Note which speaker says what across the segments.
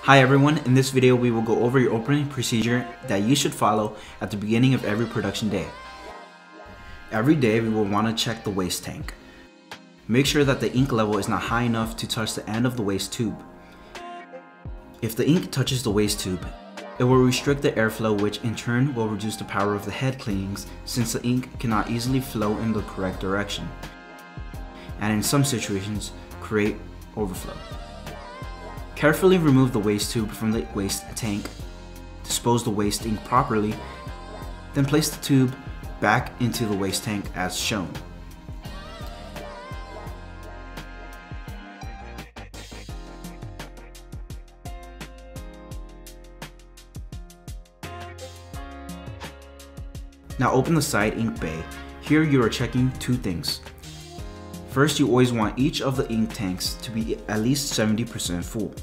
Speaker 1: Hi everyone, in this video we will go over your opening procedure that you should follow at the beginning of every production day. Every day we will want to check the waste tank. Make sure that the ink level is not high enough to touch the end of the waste tube. If the ink touches the waste tube, it will restrict the airflow, which in turn will reduce the power of the head cleanings since the ink cannot easily flow in the correct direction, and in some situations create overflow. Carefully remove the waste tube from the waste tank, dispose the waste ink properly, then place the tube back into the waste tank as shown. Now open the side ink bay. Here you are checking two things. First, you always want each of the ink tanks to be at least 70% full.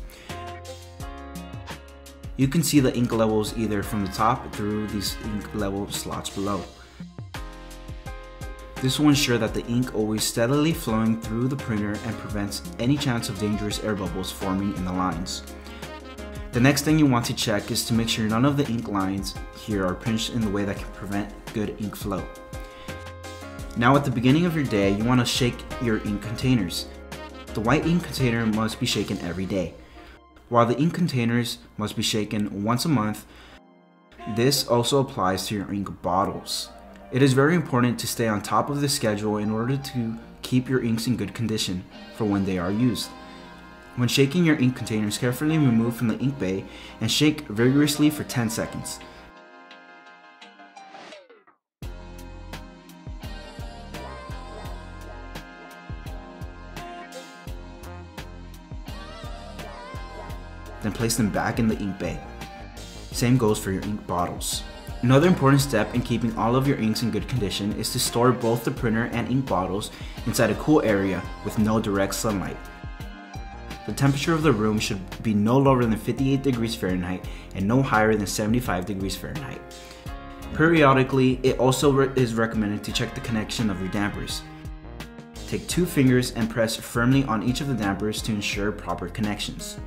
Speaker 1: You can see the ink levels either from the top through these ink level slots below. This will ensure that the ink always steadily flowing through the printer and prevents any chance of dangerous air bubbles forming in the lines. The next thing you want to check is to make sure none of the ink lines here are pinched in the way that can prevent good ink flow. Now at the beginning of your day, you want to shake your ink containers. The white ink container must be shaken every day, while the ink containers must be shaken once a month. This also applies to your ink bottles. It is very important to stay on top of the schedule in order to keep your inks in good condition for when they are used. When shaking your ink containers, carefully remove from the ink bay and shake vigorously for 10 seconds. Then place them back in the ink bay. Same goes for your ink bottles. Another important step in keeping all of your inks in good condition is to store both the printer and ink bottles inside a cool area with no direct sunlight. The temperature of the room should be no lower than 58 degrees Fahrenheit and no higher than 75 degrees Fahrenheit. Periodically, it also is recommended to check the connection of your dampers. Take 2 fingers and press firmly on each of the dampers to ensure proper connections.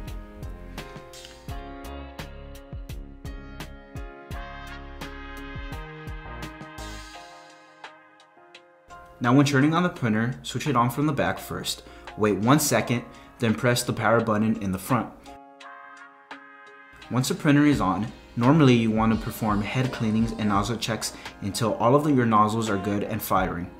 Speaker 1: Now when turning on the printer, switch it on from the back first. Wait 1 second, then press the power button in the front. Once the printer is on, normally you want to perform head cleanings and nozzle checks until all of your nozzles are good and firing.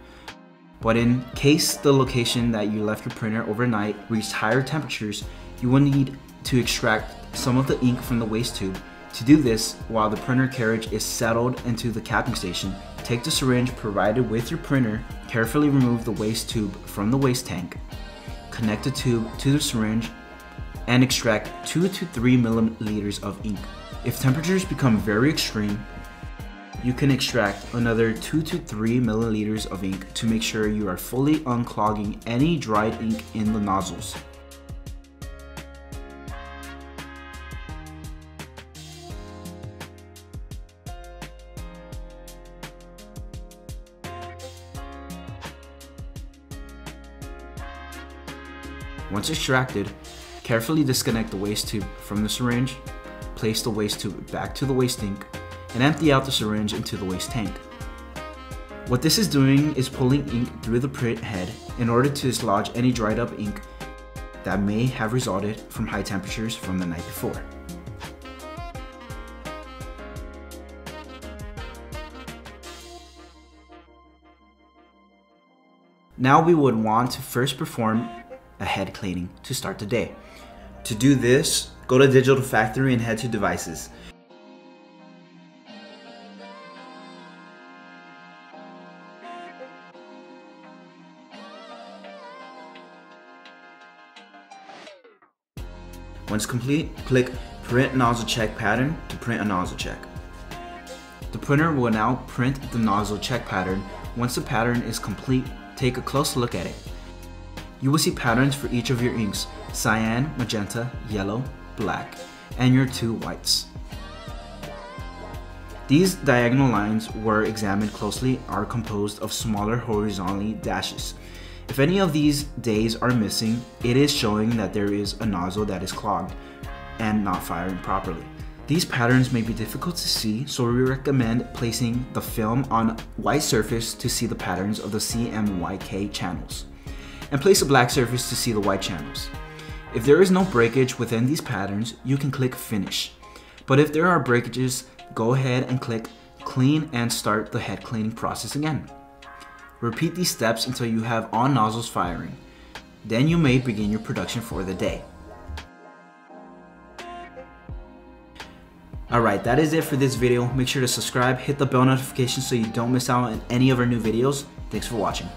Speaker 1: But in case the location that you left your printer overnight reached higher temperatures, you will need to extract some of the ink from the waste tube. To do this, while the printer carriage is settled into the capping station, take the syringe provided with your printer, carefully remove the waste tube from the waste tank, connect the tube to the syringe, and extract 2 to 3 milliliters of ink. If temperatures become very extreme, you can extract another 2 to 3 milliliters of ink to make sure you are fully unclogging any dried ink in the nozzles. Once extracted, carefully disconnect the waste tube from the syringe, place the waste tube back to the waste ink, and empty out the syringe into the waste tank. What this is doing is pulling ink through the print head in order to dislodge any dried up ink that may have resulted from high temperatures from the night before. Now we would want to first perform a head cleaning to start the day. To do this, go to Digital Factory and head to Devices. Once complete, click Print Nozzle Check Pattern to print a nozzle check. The printer will now print the nozzle check pattern. Once the pattern is complete, take a close look at it. You will see patterns for each of your inks: cyan, magenta, yellow, black, and your 2 whites. These diagonal lines, were examined closely, are composed of smaller horizontally dashes. If any of these days are missing, it is showing that there is a nozzle that is clogged, and not firing properly. These patterns may be difficult to see, so we recommend placing the film on white surface to see the patterns of the CMYK channels, and place a black surface to see the white channels. If there is no breakage within these patterns, you can click Finish. But if there are breakages, go ahead and click Clean and start the head cleaning process again. Repeat these steps until you have all nozzles firing. Then you may begin your production for the day. Alright, that is it for this video. Make sure to subscribe, hit the bell notification so you don't miss out on any of our new videos. Thanks for watching.